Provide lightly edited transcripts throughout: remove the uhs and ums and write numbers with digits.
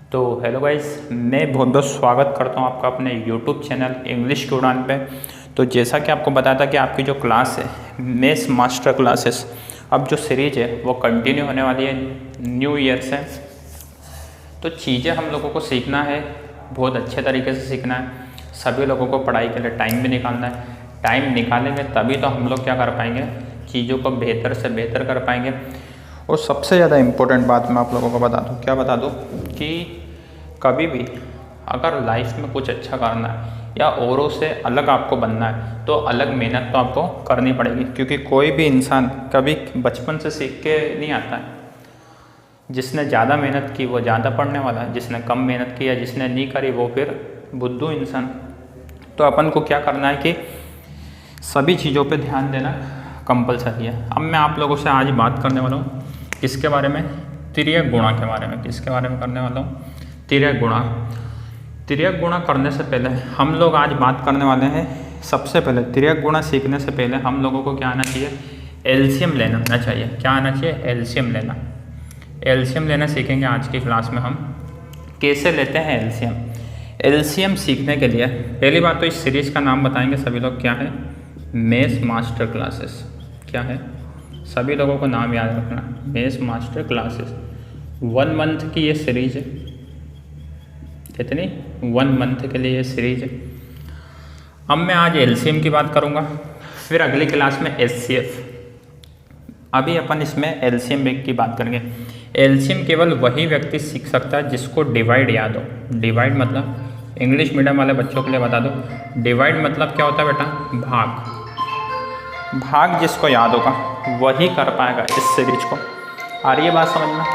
तो hello guys, मैं बहुत बहुत स्वागत करता हूं आपका अपने यूट्यूब चैनल इंग्लिश की उड़ान पे। तो जैसा कि आपको बताया था कि आपकी जो क्लास है मेस मास्टर क्लासेस, अब जो सीरीज है वो कंटिन्यू होने वाली है न्यू ईयर से। तो चीज़ें हम लोगों को सीखना है, बहुत अच्छे तरीके से सीखना है। सभी लोगों को पढ़ाई के लिए टाइम भी निकालना है। टाइम निकालेंगे तभी तो हम लोग क्या कर पाएंगे, चीज़ों को बेहतर से बेहतर कर पाएंगे। और सबसे ज़्यादा इम्पोर्टेंट बात मैं आप लोगों को बता दूँ, क्या बता दूँ कि कभी भी अगर लाइफ में कुछ अच्छा करना है या औरों से अलग आपको बनना है तो अलग मेहनत तो आपको करनी पड़ेगी, क्योंकि कोई भी इंसान कभी बचपन से सीख के नहीं आता है। जिसने ज़्यादा मेहनत की वो ज़्यादा पढ़ने वाला है, जिसने कम मेहनत की या जिसने नहीं करी वो फिर बुद्धू इंसान। तो अपन को क्या करना है कि सभी चीज़ों पे ध्यान देना कंपलसरी है। अब मैं आप लोगों से आज बात करने वाला हूँ किसके बारे में, तिर्यक गुणा के बारे में। किसके बारे में करने वाला हूँ, तिर्यक गुणा। तिर्यक गुणा करने से पहले हम लोग आज बात करने वाले हैं, सबसे पहले तिर्यक गुणा सीखने से पहले हम लोगों को क्या आना चाहिए, एलसीएम लेना आना चाहिए। क्या आना चाहिए, एलसीएम लेना। एलसीएम लेना सीखेंगे आज की क्लास में। हम कैसे लेते हैं एलसीएम। एलसीएम सीखने के लिए पहली बात तो इस सीरीज का नाम बताएंगे सभी लोग, क्या है, मेस मास्टर क्लासेस। क्या है, सभी लोगों को नाम याद रखना, मेस मास्टर क्लासेस। 1 मंथ की ये सीरीज है। कितनी, 1 मंथ के लिए ये सीरीज है। अब मैं आज एलसीएम की बात करूँगा, फिर अगली क्लास में एचसीएफ। अभी अपन इसमें एलसीएम की बात करेंगे। एलसीएम केवल वही व्यक्ति सीख सकता है जिसको डिवाइड याद हो। डिवाइड मतलब, इंग्लिश मीडियम वाले बच्चों के लिए बता दो, डिवाइड मतलब क्या होता है बेटा, भाग। भाग जिसको याद होगा वही कर पाएगा इस सीरीज को। आ रही है बात समझ में,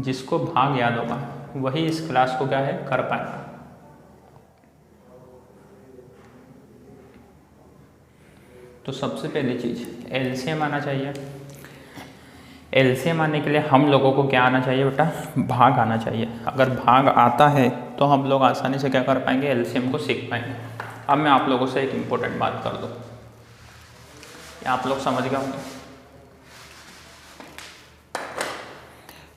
जिसको भाग याद होगा वही इस क्लास को क्या है, कर पाएगा। तो सबसे पहली चीज एलसीएम आना चाहिए। एलसीएम आने के लिए हम लोगों को क्या आना चाहिए बेटा, भाग आना चाहिए। अगर भाग आता है तो हम लोग आसानी से क्या कर पाएंगे, एलसीएम को सीख पाएंगे। अब मैं आप लोगों से एक इम्पोर्टेंट बात कर दूँ, आप लोग समझ गए होंगे।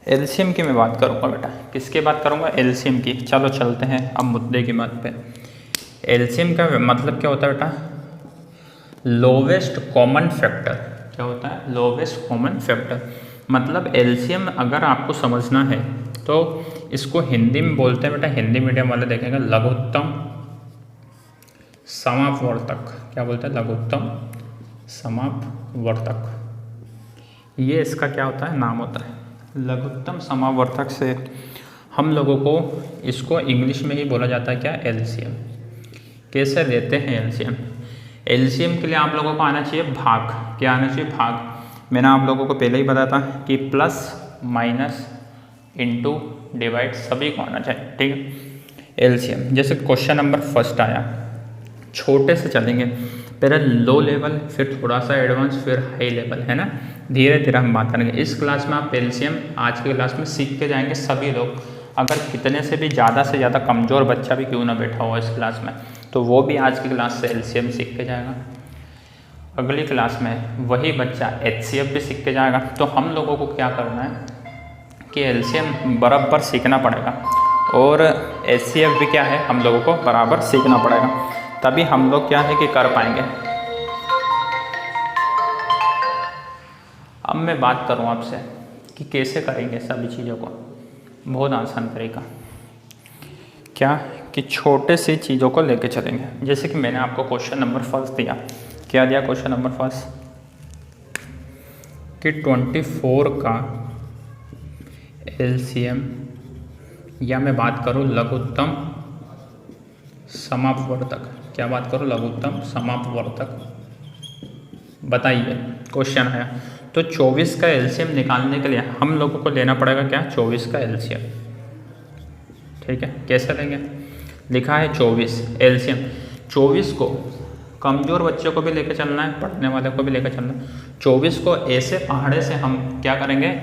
एलसीएम की मैं बात करूँगा बेटा, किसकी बात करूँगा, एलसीएम की। चलो चलते हैं अब मुद्दे की बात पे। एलसीएम का मतलब क्या होता है बेटा, लोवेस्ट कॉमन फैक्टर। क्या होता है, लोवेस्ट कॉमन फैक्टर। मतलब एलसीएम अगर आपको समझना है तो इसको हिंदी में बोलते हैं बेटा, हिंदी मीडियम वाले देखेंगे, लघुत्तम समापवर्तक। क्या बोलते हैं, लघुत्तम समापवर्तक। ये इसका क्या होता है, नाम होता है। लघुत्तम समावर्तक से हम लोगों को इसको इंग्लिश में ही बोला जाता है क्या, एलसीएम। कैसे लेते हैं एलसीएम। एलसीएम के लिए आप लोगों को आना चाहिए भाग। क्या आना चाहिए, भाग। मैंने आप लोगों को पहले ही बताया था कि प्लस माइनस इनटू डिवाइड सभी को आना चाहिए, ठीक है। एलसीएम जैसे क्वेश्चन नंबर फर्स्ट आया, छोटे से चलेंगे, पहले लो लेवल, फिर थोड़ा सा एडवांस, फिर हाई लेवल, है ना। धीरे धीरे हम बात करेंगे। इस क्लास में आप एलसीएम आज की क्लास में सीख के जाएंगे सभी लोग। अगर कितने से ज़्यादा कमज़ोर बच्चा भी क्यों ना बैठा हो इस क्लास में, तो वो भी आज की क्लास से एलसीएम सीख के जाएगा। अगली क्लास में वही बच्चा एचसीएफ भी सीख के जाएगा। तो हम लोगों को क्या करना है कि एलसीएम बराबर सीखना पड़ेगा, और एचसीएफ भी क्या है, हम लोगों को बराबर सीखना पड़ेगा, तभी हम लोग क्या है कि कर पाएंगे। अब मैं बात करूं आपसे कि कैसे करेंगे सभी चीज़ों को। बहुत आसान तरीका, क्या कि छोटे से चीज़ों को लेके चलेंगे। जैसे कि मैंने आपको क्वेश्चन नंबर फर्स्ट दिया, क्या दिया क्वेश्चन नंबर फर्स्ट, कि 24 का एलसीएम, या मैं बात करूं लघुत्तम समापवर्तक। क्या बात करूं, लघुत्तम समापवर्तक। बताइए, क्वेश्चन आया तो 24 का एलसीएम निकालने के लिए हम लोगों को लेना पड़ेगा क्या, 24 का एलसीएम, ठीक है। कैसे लेंगे, लिखा है 24 एलसीएम। 24 को कमज़ोर बच्चों को भी लेकर चलना है, पढ़ने वाले को भी लेकर चलना है। 24 को ऐसे पहाड़े से हम क्या करेंगे,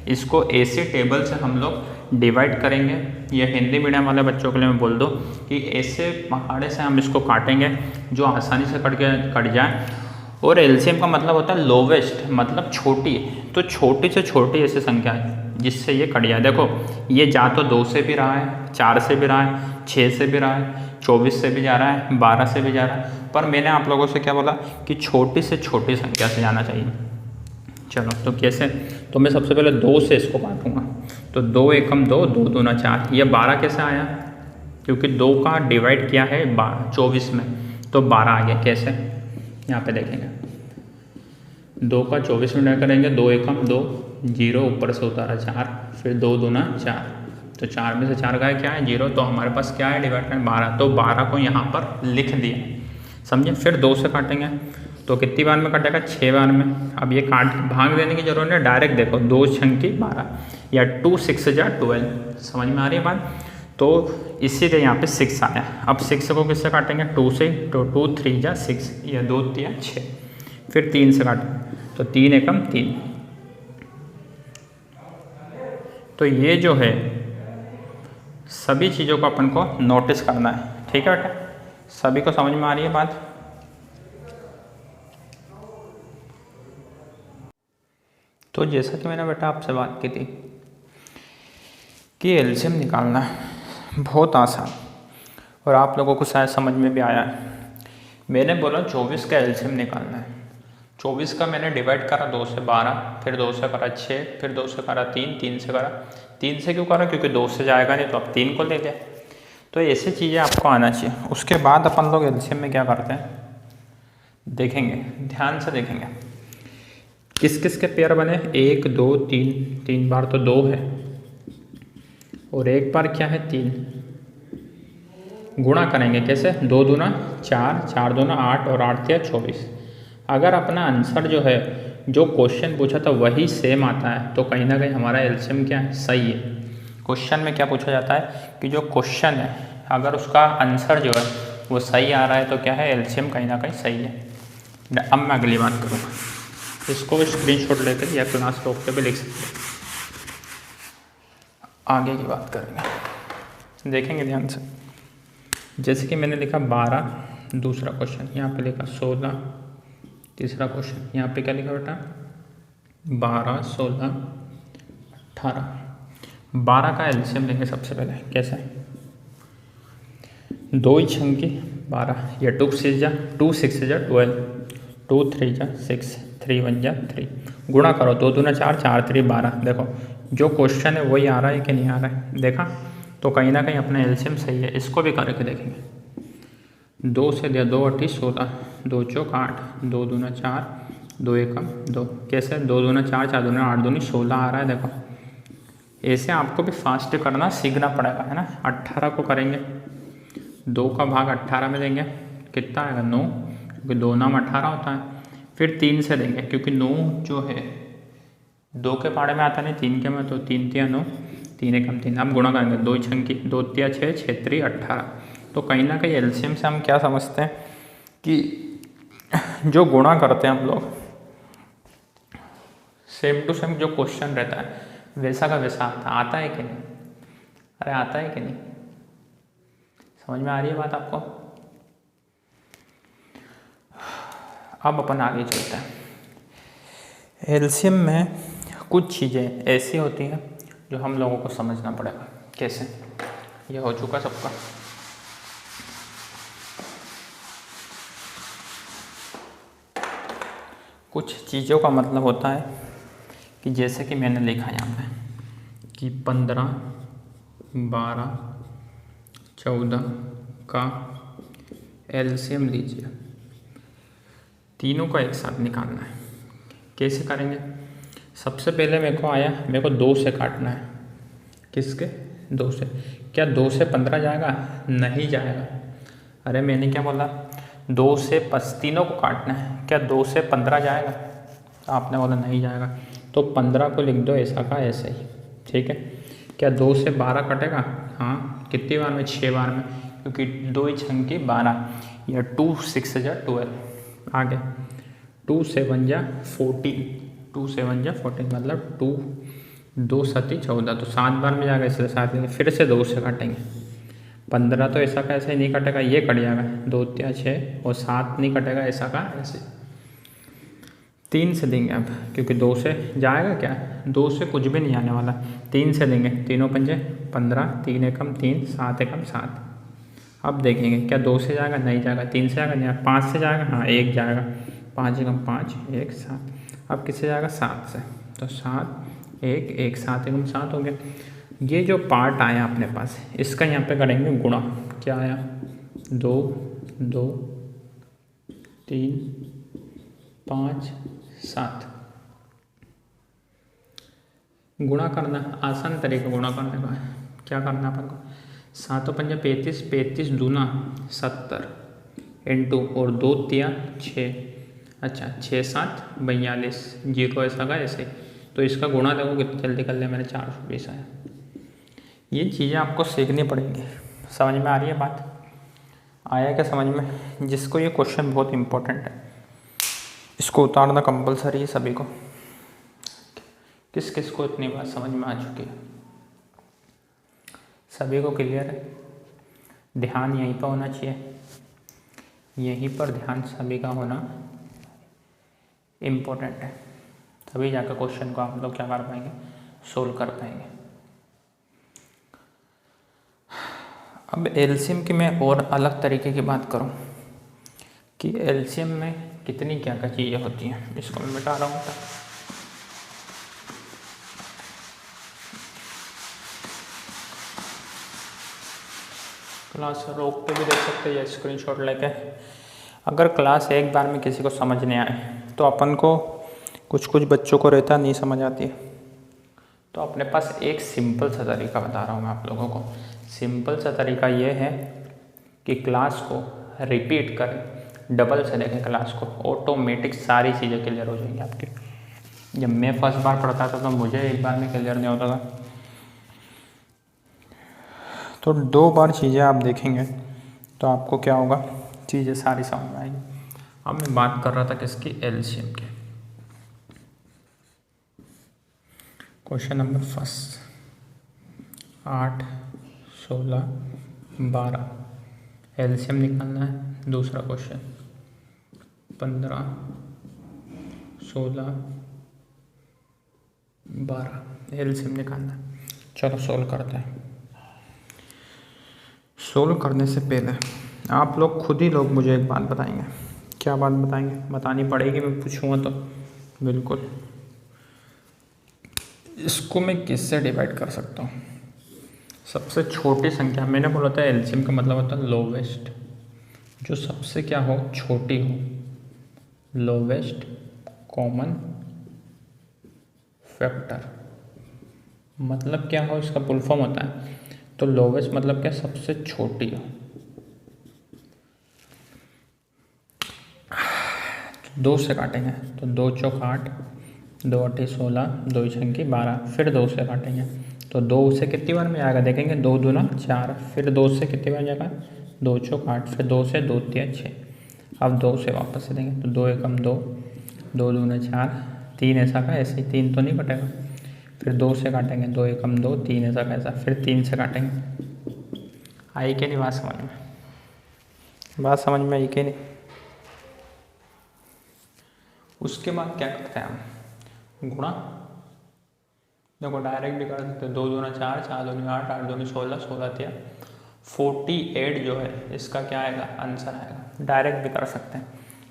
इसको ऐसे टेबल से हम लोग डिवाइड करेंगे। ये हिंदी मीडियम वाले बच्चों के लिए मैं बोल दूँ कि ऐसे पहाड़े से हम इसको काटेंगे जो आसानी से कट जाए। और एलसीएम का मतलब होता है लोवेस्ट, मतलब छोटी। तो छोटी से छोटी ऐसी संख्या है जिससे ये कट जाए। देखो ये जा तो 2 से भी रहा है, 4 से भी रहा है, 6 से भी रहा है, 24 से भी जा रहा है, 12 से भी जा रहा है, पर मैंने आप लोगों से क्या बोला कि छोटी से छोटी संख्या से जाना चाहिए। चलो तो कैसे, तो मैं सबसे पहले 2 से इसको काटूंगा, तो 2 एकम 2, 2 दूना 4। ये 12 कैसे आया, क्योंकि 2 का डिवाइड किया है 24 में, तो 12 आ गया। कैसे, यहाँ पे देखेंगे 2 का 24 में डिवाइड करेंगे, 2 एकम 2, 0 ऊपर से उतारा 4, फिर 2 दूना 4, तो 4 में से 4 का क्या है 0, तो हमारे पास क्या है डिवाइड करें 12, तो 12 को यहाँ पर लिख दिया, समझे। फिर 2 से काटेंगे तो कितनी बार में कटेगा, 6 बार में। अब ये काट भाग देने की जरूरत नहीं, डायरेक्ट देखो 2 छंकी 12 या 2 6 जा 12, समझ में आ रही है बात। तो इसीलिए यहाँ पे 6 आया। अब 6 को किससे काटेंगे, 2 से, तो 2 3 जा 6 या 2 3 6, फिर 3 से काटेंगे तो 3 एकम 3। तो ये जो है सभी चीज़ों को अपन को नोटिस करना है, ठीक है बेटा, सभी को समझ में आ रही है बात। तो जैसा कि मैंने बेटा आपसे बात की थी कि एलसीएम निकालना है बहुत आसान, और आप लोगों को शायद समझ में भी आया है। मैंने बोला 24 का एलसीएम निकालना है। 24 का मैंने डिवाइड करा 2 से 12, फिर 2 से करा 6, फिर 2 से करा 3, 3 से करा, 3 से क्यों करा, क्योंकि 2 से जाएगा नहीं तो अब 3 को ले लिया। तो ऐसी चीज़ें आपको आना चाहिए। उसके बाद अपन लोग एलसीएम में क्या करते हैं देखेंगे, ध्यान से देखेंगे किस किस के पेयर बने, 1 2 3, 3 बार तो 2 है, और एक बार क्या है 3। गुणा करेंगे कैसे, 2 दूना 4, 4 दूना 8 और 8 तिया 24। अगर अपना आंसर जो है जो क्वेश्चन पूछा था वही सेम आता है तो कहीं ना कहीं हमारा एलसीएम क्या है, सही है। क्वेश्चन में क्या पूछा जाता है कि जो क्वेश्चन है अगर उसका आंसर जो है वो सही आ रहा है तो क्या है, एलसीएम कहीं ना कहीं सही है। अब मैं अगली बात करूँगा, इसको भी स्क्रीनशॉट लेकर या क्लास रोक के भी लिख सकते हैं। आगे की बात करेंगे, देखेंगे ध्यान से। जैसे कि मैंने लिखा 12 दूसरा क्वेश्चन, यहाँ पे लिखा 16 तीसरा क्वेश्चन, यहाँ पे क्या लिखा बेटा 12 16 18। 12 का एलसीएम लेंगे सबसे पहले, कैसे, 2 ही छंकी 12 या 2 6 जा 12, 2 3 जा 6, 3 1 जा 3, गुणा करो 2 दूना 4, 4 3 12। देखो जो क्वेश्चन है वही आ रहा है कि नहीं आ रहा है, देखा, तो कहीं ना कहीं अपना एलसीएम सही है। इसको भी करके देखेंगे, 2 से दिया 2 8 16, 2 चौक 8, 2 दूना 4, 2 एकम 2, कैसे 2 दूना 4, 4 दूना 8 दूनी 16 आ रहा है। देखो ऐसे आपको भी फास्ट करना सीखना पड़ेगा, है ना। 18 को करेंगे, 2 का भाग 18 में देंगे, कितना आएगा 9, क्योंकि 2 नाम 18 होता है। फिर 3 से देंगे, क्योंकि 9 जो है 2 के पाड़े में आता नहीं 3 के में, तो 3 तिया 9, 3 एकम 3। अब गुणा करेंगे 2 छंकी 2 तिया 6, 6 3 18। तो कहीं ना कहीं एलसीएम से हम क्या समझते हैं कि जो गुणा करते हैं हम लोग सेम टू सेम जो क्वेश्चन रहता है वैसा का वैसा आता है कि नहीं, अरे आता है कि नहीं, समझ में आ रही है बात आपको। अब अपन आगे चलते हैं। एलसीएम में कुछ चीज़ें ऐसी होती हैं जो हम लोगों को समझना पड़ेगा। कैसे, ये हो चुका सबका। कुछ चीज़ों का मतलब होता है कि जैसे कि मैंने लिखा यहाँ पे कि 15 12 14 का एलसीएम लीजिए, तीनों का एक साथ निकालना है। कैसे करेंगे, सबसे पहले मेरे को 2 से काटना है। किसके, 2 से। क्या 2 से 15 जाएगा, नहीं जाएगा। अरे मैंने क्या बोला, 2 से तीनों को काटना है, क्या 2 से 15 जाएगा, आपने बोला नहीं जाएगा, तो 15 को लिख दो ऐसा का ऐसे ही, ठीक है। क्या 2 से 12 कटेगा, हाँ, कितनी बार में, 6 बार में, क्योंकि 2 ही छंकी 12 या 2 6 जा 12। आगे 2 7 जा 14, 2 7 जा 14 मतलब 2 7 14, तो 7 बार में जाएगा, इसलिए 7 लेंगे। फिर से 2 से काटेंगे, 15 तो ऐसा का ऐसे ही नहीं कटेगा, ये कट जाएगा, 2 तिया 6, और 7 नहीं कटेगा ऐसा का ऐसे। 3 से देंगे अब, क्योंकि 2 से जाएगा क्या, 2 से कुछ भी नहीं आने वाला। 3 से देंगे, तीनों पंजे 15, 3 एकम 3, 7 एकम 7। अब देखेंगे क्या 2 से जाएगा, नहीं जाएगा। 3 से जाएगा, नहीं। 5 से जाएगा, हाँ 1 जाएगा। 5 एकम 5, 1 7। अब किससे जाएगा, 7 से, तो 7 1 1, 7 एकम 7 हो गया। ये जो पार्ट आया अपने पास, इसका यहाँ पे करेंगे गुणा। क्या आया, 2 2 3 5 7। गुणा करना आसान तरीका, गुणा करने का क्या करना अपन को, 7 पंजा 35, 35 दूना 70 इंटू और 2 तिया 6। अच्छा 6 7 42, जीरो ऐसा का ऐसे। तो इसका गुणा देखो कितनी जल्दी कर लिया मैंने, 420 आया। ये चीज़ें आपको सीखनी पड़ेंगी। समझ में आ रही है बात, आया क्या समझ में? जिसको ये क्वेश्चन बहुत इंपॉर्टेंट है, इसको उतारना कंपलसरी है सभी को। किस किस को इतनी बात समझ में आ चुकी है? सभी को क्लियर है? ध्यान यहीं पर होना चाहिए, यहीं पर ध्यान सभी का होना इम्पोर्टेंट है, तभी जाकर क्वेश्चन को आप लोग क्या कर पाएंगे, सोल्व कर पाएंगे। अब एलसीएम की मैं और अलग तरीके की बात करूं कि एलसीएम में कितनी क्या क्या चीज़ें होती हैं, इसको मैं मिटा रहा हूँ। क्लास रोक पे भी देख सकते हैं या स्क्रीनशॉट लेके। अगर क्लास एक बार में किसी को समझ नहीं आए तो अपन को कुछ बच्चों को रहता नहीं समझ आती है, तो अपने पास एक सिंपल सा तरीका बता रहा हूँ मैं आप लोगों को। सिंपल सा तरीका ये है कि क्लास को रिपीट करें, डबल से देखें क्लास को, ऑटोमेटिक सारी चीज़ें क्लियर हो जाएंगी आपकी। जब मैं फर्स्ट बार पढ़ता था तो मुझे एक बार में क्लियर नहीं होता था, तो 2 बार चीज़ें आप देखेंगे तो आपको क्या होगा, चीज़ें सारी समझ में आएंगी। अब मैं बात कर रहा था किसकी, एलसीएम की। क्वेश्चन नंबर फर्स्ट, 8 16 12 एलसीएम निकालना है। दूसरा क्वेश्चन 15 16 12 एलसीएम निकालना है। चलो सोल्व करते हैं। सोल्व करने से पहले आप लोग खुद ही लोग मुझे एक बात बताएंगे। क्या बात बताएंगे, बतानी पड़ेगी, मैं पूछूँगा तो बिल्कुल। इसको मैं किससे डिवाइड कर सकता हूँ? सबसे छोटी संख्या, मैंने बोला था एलसीएम का मतलब होता है लोवेस्ट, जो सबसे क्या हो, छोटी हो, लोवेस्ट कॉमन फैक्टर। मतलब क्या हो, इसका फुल फॉर्म होता है, तो लोवेस्ट मतलब क्या, सबसे छोटी हो। 2 से काटेंगे तो 2 चौक 8, 2 8 16, 2 6 12, फिर 2 से काटेंगे तो 2 से कितनी बार में आएगा देखेंगे, 2 दूना 4, फिर 2 से कितनी बार जाएगा, 2 चौक 8, फिर 2 से 2 3 6। अब 2 से वापस से देंगे तो 2 एकम 2, 2 दूना 4, 3 ऐसा का ऐसे ही, 3 तो नहीं कटेगा। फिर 2 से काटेंगे, 2 एकम 2, 3 ऐसा का ऐसा, फिर 3 से काटेंगे। आई कि नहीं बात समझ में? बात समझ में आई कि नहीं? उसके बाद क्या करते हैं हम, गुणा। देखो डायरेक्ट भी कर सकते हैं, 2 दूना 4, 4 दूनी 8, 8 दूनी 16, 16 तिया 48 जो है इसका क्या आएगा, आंसर आएगा। डायरेक्ट भी कर सकते हैं,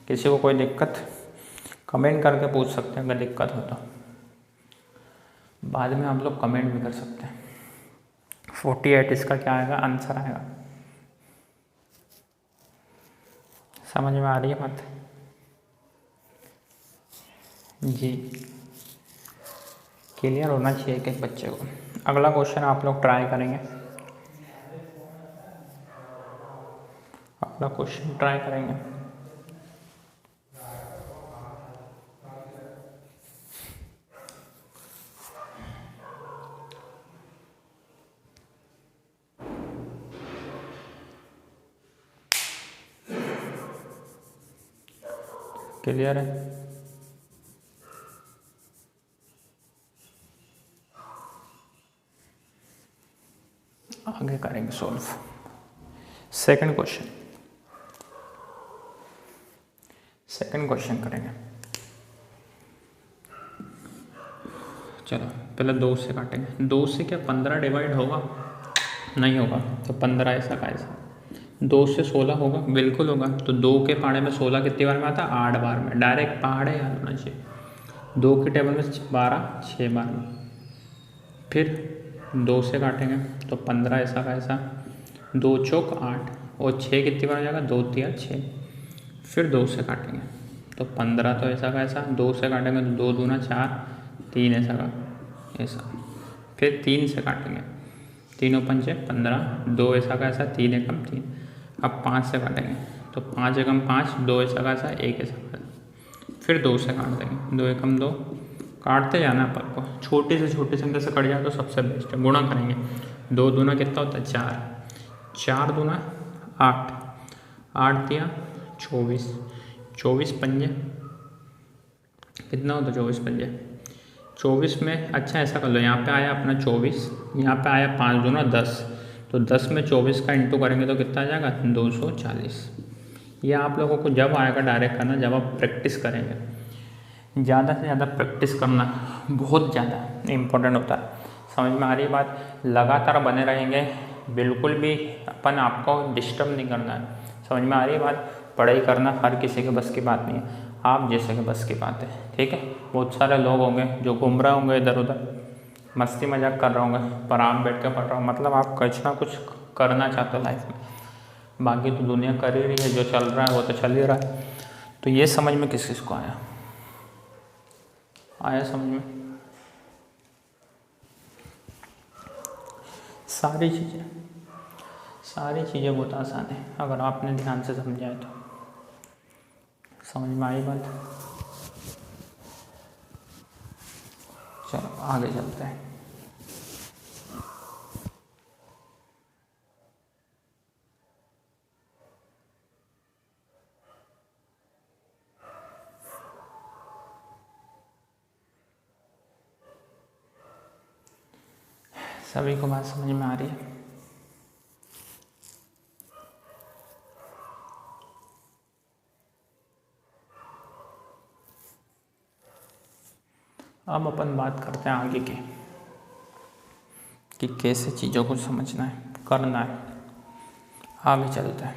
किसी को कोई दिक्कत कमेंट करके पूछ सकते हैं, अगर दिक्कत हो तो बाद में आप लोग कमेंट भी कर सकते हैं। 48 इसका क्या आएगा, आंसर आएगा। समझ में आ रही है बात जी? क्लियर होना चाहिए एक बच्चे को। अगला क्वेश्चन आप लोग ट्राई करेंगे, अगला क्वेश्चन ट्राई करेंगे। क्लियर है? आगे करेंगे सॉल्व। सेकंड क्वेश्चन करेंगे। चलो पहले 2 से काटेंगे। 2 से क्या 15 डिवाइड होगा? नहीं होगा, तो 15 ऐसा का ऐसा। 2 से 16 होगा? बिल्कुल होगा। तो 2 के पहाड़े में 16 कितनी बार में आता है? 8 बार में। डायरेक्ट पहाड़े याद होना चाहिए। 2 की टेबल में 12, 6 बार में। फिर 2 से काटेंगे तो 15 ऐसा का ऐसा, 2 चौक 8 और 6 कितनी बार हो जाएगा? 2 तिया 6। फिर 2 से काटेंगे तो 15 तो ऐसा का ऐसा, 2 से काटेंगे तो 2 दूना 4, 3 ऐसा का ऐसा। फिर 3 से काटेंगे, 3 और 5 15, 2 ऐसा का ऐसा, 3 एकम 3। अब 5 से काटेंगे तो 5 एकम 5, 2 ऐसा का ऐसा, 1 ऐसा का ऐसा। फिर 2 से काट देंगे, 2 एकम 2, काटते जाना अपन को। छोटी से छोटी संख्या से कट जाए तो सबसे बेस्ट है। गुणा करेंगे, 2 दूना कितना होता है? 4, 4 दूना 8, 8 तिया 24, 24 पंजे कितना होता है? 24 पंजे 24 में। अच्छा ऐसा कर लो, यहाँ पे आया अपना 24, यहाँ पे आया 5 दूना 10, तो 10 में 24 का इंटू करेंगे तो कितना आ जाएगा? 240। ये आप लोगों को जब आएगा डायरेक्ट करना, जब आप प्रैक्टिस करेंगे। ज़्यादा से ज़्यादा प्रैक्टिस करना बहुत ज़्यादा इम्पोर्टेंट होता है। समझ में आ रही बात? लगातार बने रहेंगे, बिल्कुल भी अपन आपको डिस्टर्ब नहीं करना है। समझ में आ रही बात? पढ़ाई करना हर किसी के बस की बात नहीं है, आप जैसे के बस की बात है। ठीक है, बहुत सारे लोग होंगे जो घूम रहे होंगे इधर उधर, मस्ती मजाक कर रहे होंगे, पर आप बैठ कर पढ़ रहे हो, मतलब आप कुछ ना कुछ करना चाहते हो लाइफ में। बाकी तो दुनिया कर ही रही है, जो चल रहा है वो तो चल ही रहा है। तो ये समझ में किस किस को आया? आया समझ में? सारी चीज़ें बहुत आसान है अगर आपने ध्यान से समझाए तो। समझ में आई बात? चलो आगे चलते हैं। सभी को बात समझ में आ रही है? अब अपन बात करते हैं आगे की, कि कैसे चीज़ों को समझना है, करना है। आगे चलते हैं।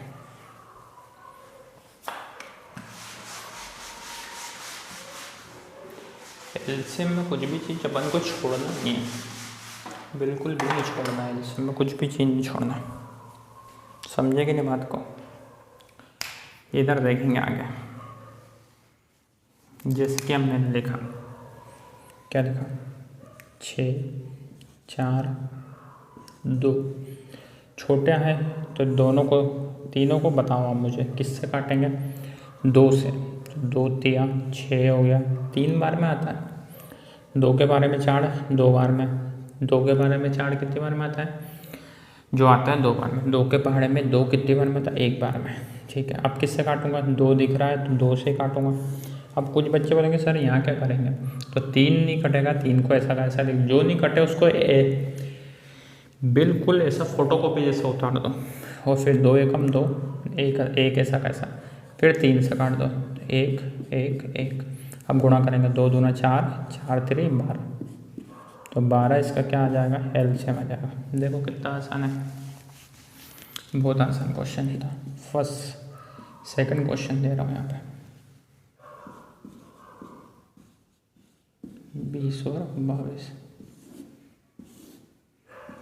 एलसीएम में कुछ भी चीज़ अपन को छोड़ना नहीं है, बिल्कुल भी नहीं छोड़ना है। एलसीएम में कुछ भी चीज़ नहीं छोड़ना। समझे कि नहीं बात को? इधर देखेंगे आगे, जैसे कि हमने लिखा, क्या लिखा? 6, 4, 2। छोटे हैं तो तीनों को बताओ आप मुझे किससे काटेंगे? 2 से। 2 तिया 6 हो गया, 3 बार में आता है। 2 के बारे में 4, 2 बार में। 2 के बारे में 4 कितनी बार में आता है? जो आता है 2 बार में। 2 के पहाड़े में 2 कितनी बार में आता है? 1 बार में। ठीक है, अब किससे काटूंगा? 2 दिख रहा है तो 2 से काटूंगा। अब कुछ बच्चे बोलेंगे सर यहाँ क्या करेंगे? तो 3 नहीं कटेगा, 3 को ऐसा का ऐसा लिख, जो नहीं कटे उसको बिल्कुल ऐसा फोटोकॉपी जैसा उतार दो, और फिर 2 एकम 2, एक ऐसा कैसा, फिर 3 से काट दो, 1 1 1। अब गुणा करेंगे, 2 दूना 4, 4 3 12, तो 12 इसका क्या आ जाएगा? एलसीएम आ जाएगा। देखो कितना आसान है, बहुत आसान क्वेश्चन ही था। सेकंड क्वेश्चन दे रहा हूँ यहाँ पे, 20 और 22।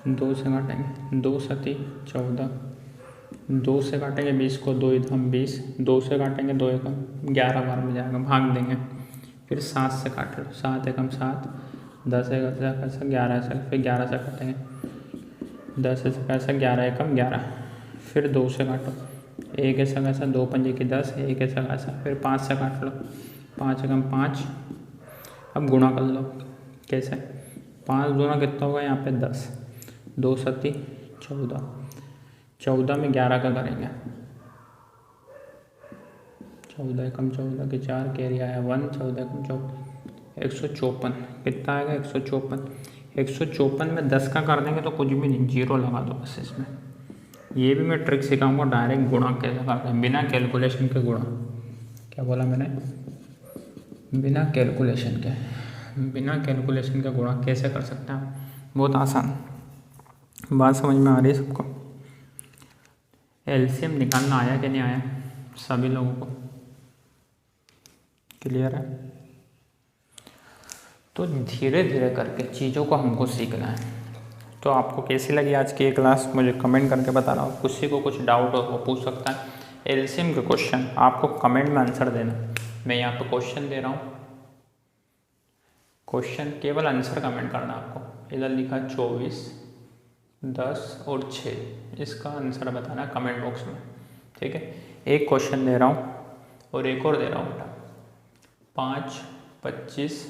2 से काटेंगे, 2 सती 14, 2 से काटेंगे 20 को, 2 इधम 20, 2 से काटेंगे 2 एकम 11 बार में जाएगा, भाग देंगे। फिर 7 से काट लो, 7 एकम 7, 10 एकम कैसा 11 से, फिर 11 से काटेंगे, 10 ऐसा कैसा 11 एकम 11, फिर 2 से काटो, 1 ऐसा कैसा 2 पंजे की 10, 1 ऐसा कैसा, फिर 5 से काट लो, 5 एकम 5। अब गुणा कर लो, कैसे? 5 दूना कितना होगा यहाँ पे? 10, 2 सती 14, 14 में 11 का करेंगे, 14 एकम 14 के 4, कैरी आया 1, 14 एकम 14, 154। कितना आएगा? 154। 154 में 10 का कर देंगे तो कुछ भी नहीं, 0 लगा दो बस इसमें। ये भी मैं ट्रिक सिखाऊंगा, डायरेक्ट गुणा कैसे करते हैं, बिना कैलकुलेशन के गुणा। क्या बोला मैंने? बिना कैलकुलेशन के। बिना कैलकुलेशन का गुणा कैसे कर सकते हैं? बहुत आसान, बात समझ में आ रही है सबको? एलसीएम निकालना आया कि नहीं आया सभी लोगों को? क्लियर है? तो धीरे धीरे करके चीज़ों को हमको सीखना है। तो आपको कैसी लगी आज की ये क्लास मुझे कमेंट करके बताना। किसी को कुछ डाउट हो वो पूछ सकता है। एलसीएम के क्वेश्चन आपको कमेंट में आंसर देना। मैं यहाँ पे क्वेश्चन दे रहा हूँ, क्वेश्चन केवल आंसर कमेंट करना आपको। इधर लिखा 24, 10 और 6, इसका आंसर बताना कमेंट बॉक्स में, ठीक है? एक क्वेश्चन दे रहा हूँ और एक और दे रहा हूँ बेटा, 5, 25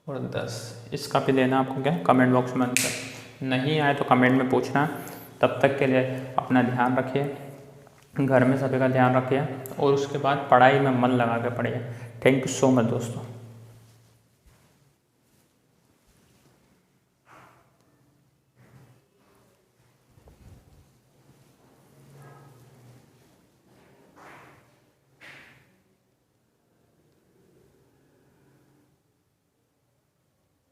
और 10, इसका भी देना आपको क्या कमेंट बॉक्स में आंसर। नहीं आए तो कमेंट में पूछना। तब तक के लिए अपना ध्यान रखिए, घर में सभी का ध्यान रखिए और उसके बाद पढ़ाई में मन लगा के पढ़िए। थैंक यू सो मच दोस्तों।